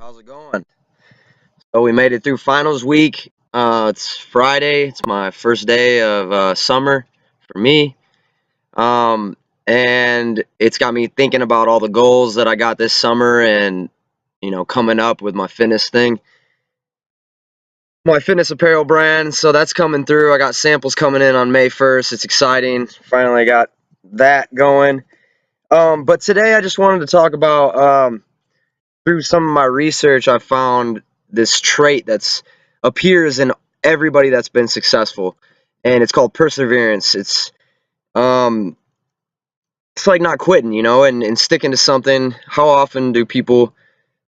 How's it going? So we made it through finals week. It's Friday. It's my first day of summer for me. Um, and it's got me thinking about all the goals that I got this summer and, coming up with my fitness thing, my fitness apparel brand. So that's coming through. I got samples coming in on May 1st. It's exciting. Finally got that going. But today I just wanted to talk about, through some of my research, I found this trait that's appears in everybody that's been successful, and it's called perseverance. Um, it's like not quitting, and sticking to something. How often do people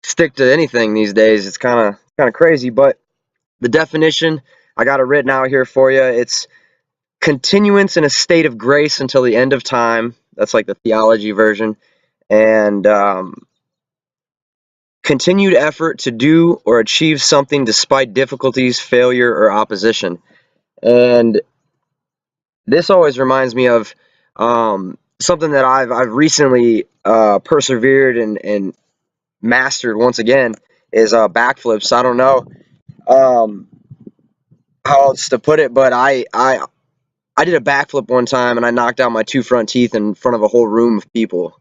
stick to anything these days? It's kind of crazy, but the definition I got it written out here for you. It's continuance in a state of grace until the end of time. That's like the theology version, and continued effort to do or achieve something despite difficulties, failure, or opposition. And this always reminds me of something that I've recently persevered and mastered once again is backflips. I don't know um, how else to put it, but I did a backflip one time and I knocked out my two front teeth in front of a whole room of people,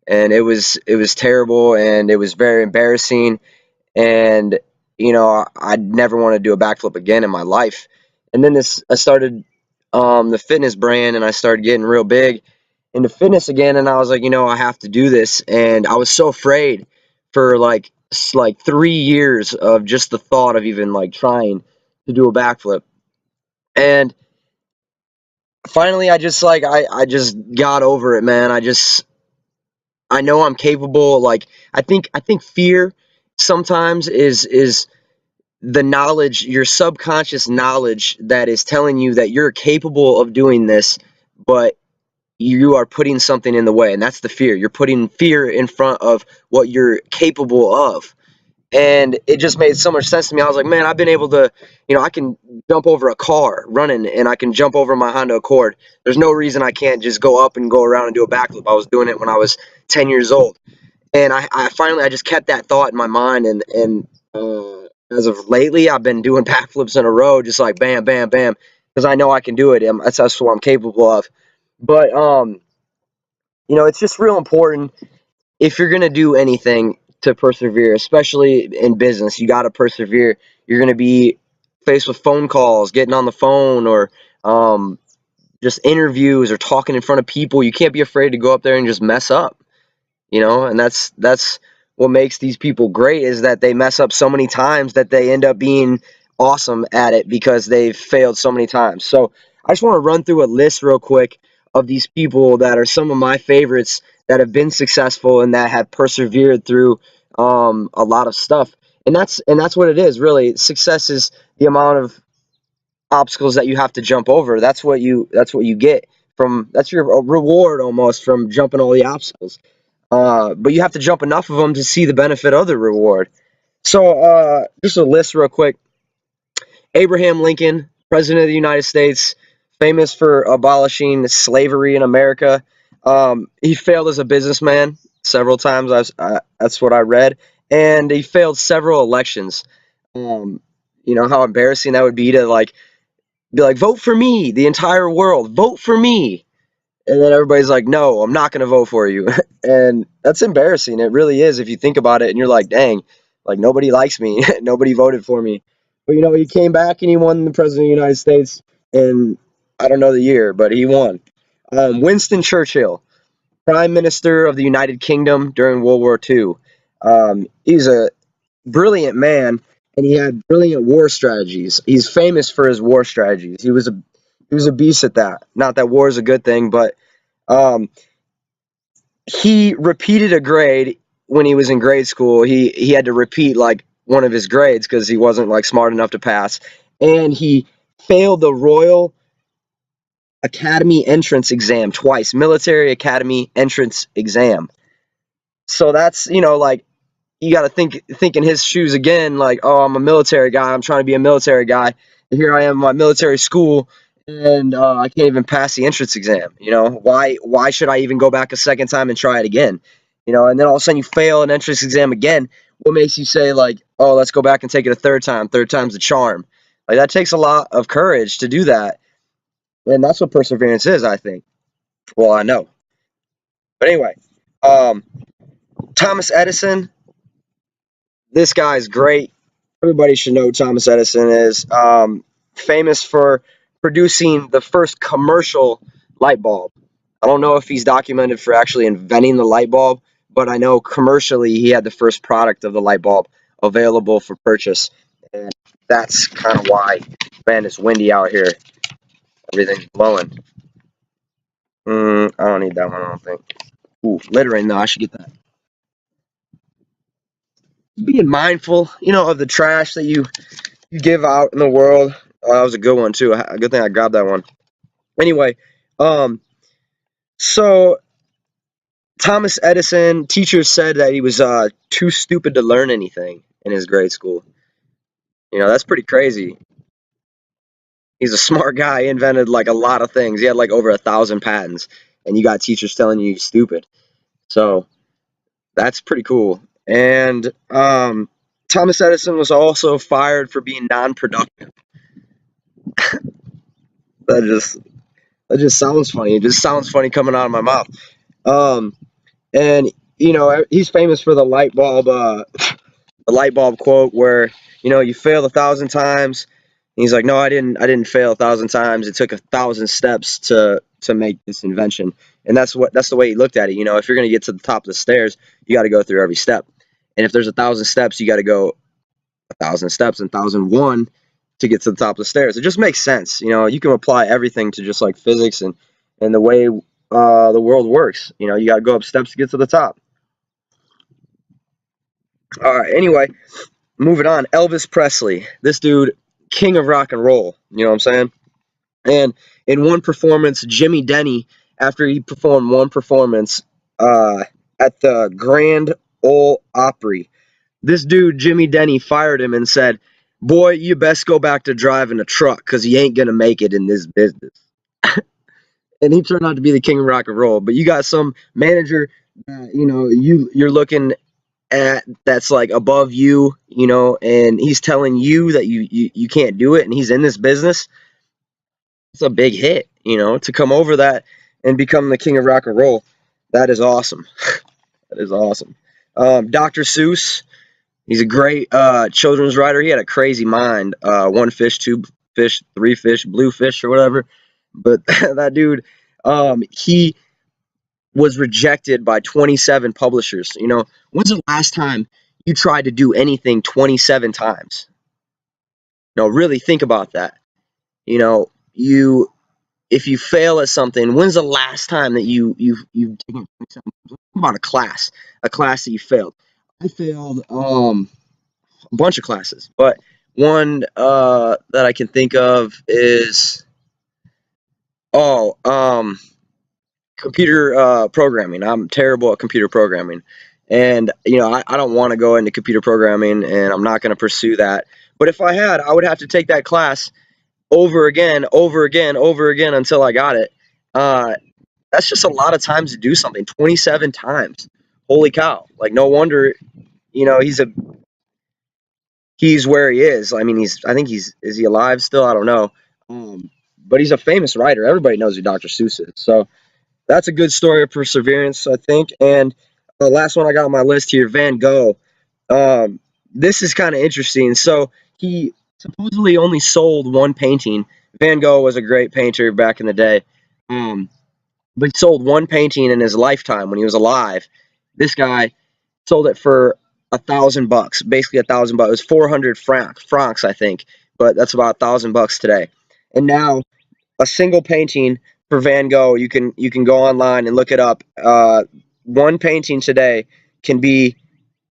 and it was terrible and it was very embarrassing. And I'd never want to do a backflip again in my life. And then I started the fitness brand, and I started getting real big into fitness again. And I was like, I have to do this. And I was so afraid for like 3 years of just the thought of even like trying to do a backflip. And finally, I just got over it, man. I know I'm capable. Like I think fear sometimes is the knowledge, your subconscious knowledge that is telling you that you're capable of doing this, but you are putting something in the way, and that's the fear. You're putting fear in front of what you're capable of. And it just made so much sense to me. I was like, man, I've been able to, I can jump over a car running and I can jump over my Honda Accord. There's no reason I can't just go up and go around and do a backflip. I was doing it when I was 10 years old. And I finally, I just kept that thought in my mind, as of lately, I've been doing backflips in a row, just like bam, bam, bam, because I know I can do it. That's what I'm capable of. But it's just real important if you're gonna do anything to persevere, especially in business. You got to persevere. You're gonna be faced with phone calls, getting on the phone, or um, just interviews or talking in front of people. You can't be afraid to go up there and just mess up. And that's what makes these people great, is that they mess up so many times that they end up being awesome at it because they've failed so many times. So I just want to run through a list real quick of these people that are some of my favorites that have been successful and that have persevered through a lot of stuff. And that's what it is, really. Success is the amount of obstacles that you have to jump over. That's what you get from, that's your reward almost from jumping all the obstacles. But you have to jump enough of them to see the benefit of the reward. So, just a list real quick. Abraham Lincoln, President of the United States, famous for abolishing slavery in America. He failed as a businessman several times. That's what I read. And he failed several elections. You know how embarrassing that would be to like be like, vote for me, the entire world, vote for me. And then everybody's like, no, I'm not going to vote for you. And that's embarrassing. It really is if you think about it and you're like, dang, like nobody likes me. Nobody voted for me. But he came back and he won the President of the United States. And I don't know the year, but he won. Winston Churchill, Prime Minister of the United Kingdom during World War II. He's a brilliant man, and he had brilliant war strategies. He's famous for his war strategies. He was a beast at that. Not that war is a good thing, but um, he repeated a grade when he was in grade school. He had to repeat like one of his grades because he wasn't like smart enough to pass, and he failed the Royal Academy entrance exam twice, military academy entrance exam. So that's like you got to think in his shoes again. Like, oh, I'm a military guy. I'm trying to be a military guy. And here I am, in my military school, and I can't even pass the entrance exam. Why should I even go back a second time and try it again? And then all of a sudden you fail an entrance exam again. what makes you say, like, oh, let's go back and take it a third time? Third time's the charm. Like, that takes a lot of courage to do that. And that's what perseverance is, I think. Well, I know. But anyway, um, Thomas Edison, this guy's great. Everybody should know who Thomas Edison is. Famous for producing the first commercial light bulb. I don't know if he's documented for actually inventing the light bulb, but I know commercially he had the first product of the light bulb available for purchase. And that's kind of why, man, it's windy out here. Everything's blowing. I don't need that one, I don't think. Ooh, littering, though. I should get that. Being mindful, of the trash that you give out in the world. Oh, that was a good one, too. A good thing I grabbed that one. Anyway, um, so Thomas Edison, teachers said that he was too stupid to learn anything in his grade school. That's pretty crazy. He's a smart guy. He invented like a lot of things. He had like over 1,000 patents, and you got teachers telling you he's stupid. So that's pretty cool. And Thomas Edison was also fired for being non-productive. That just that just sounds funny. It just sounds funny coming out of my mouth. Um, and he's famous for the light bulb quote where you failed 1,000 times. And he's like, no, I didn't fail 1,000 times. It took 1,000 steps to make this invention. And that's the way he looked at it. If you're gonna get to the top of the stairs, you got to go through every step. And if there's 1,000 steps, you got to go 1,000 steps and 1,001 to get to the top of the stairs. It just makes sense. You can apply everything to just like physics and the way the world works. You got to go up steps to get to the top. All right. Anyway, moving on. Elvis Presley, this dude, king of rock and roll. You know what I'm saying? And in one performance, Jimmy Denny, after he performed one performance at the Grand Ole Opry, this dude, Jimmy Denny, fired him and said, boy, you best go back to driving a truck because you ain't going to make it in this business. And he turned out to be the king of rock and roll. But you got some manager, you're looking at that's like above you, and he's telling you that you can't do it, and he's in this business. It's a big hit, to come over that and become the king of rock and roll. That is awesome. That is awesome. Dr. Seuss, he's a great children's writer. He had a crazy mind. One fish, two fish, three fish, blue fish, or whatever. But that dude, he was rejected by 27 publishers. When's the last time you tried to do anything 27 times? No, really think about that. You if you fail at something, when's the last time that you've taken 27 times? Think about a class that you failed. I failed a bunch of classes, but one that I can think of is oh computer programming. I'm terrible at computer programming. And, I don't want to go into computer programming and I'm not going to pursue that. But if I had, I would have to take that class over again, over again, over again until I got it. Uh, that's just a lot of times to do something. 27 times. Holy cow. Like, no wonder, he's where he is. I mean, is he alive still? I don't know. But he's a famous writer. Everybody knows who Dr. Seuss is. So, that's a good story of perseverance, I think. And the last one I got on my list here, Van Gogh. This is kind of interesting. So he supposedly only sold one painting. Van Gogh was a great painter back in the day. But he sold one painting in his lifetime when he was alive. This guy sold it for $1,000, basically $1,000. It was 400 francs, I think, but that's about $1,000 today. And now a single painting for Van Gogh, you can go online and look it up. One painting today can be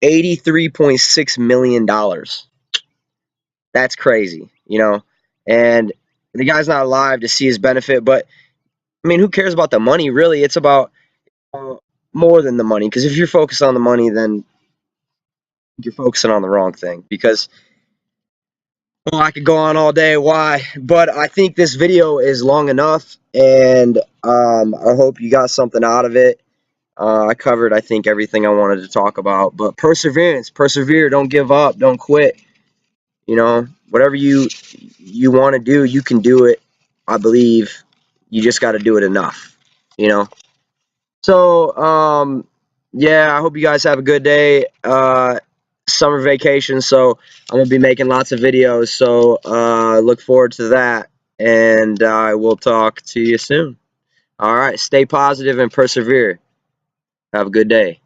$83.6 million. That's crazy. And the guy's not alive to see his benefit, but I mean, who cares about the money? Really, it's about uh, more than the money. Because if you're focused on the money, then you're focusing on the wrong thing. Because I could go on all day. Why? But I think this video is long enough, and I hope you got something out of it. I covered, I think, everything I wanted to talk about. But perseverance, persevere, don't give up, don't quit. You know, whatever you want to do, you can do it. I believe you just got to do it enough. You know. So, yeah, I hope you guys have a good day. Summer vacation, so I'm gonna be making lots of videos. So, look forward to that, and I will talk to you soon. All right, stay positive and persevere. Have a good day.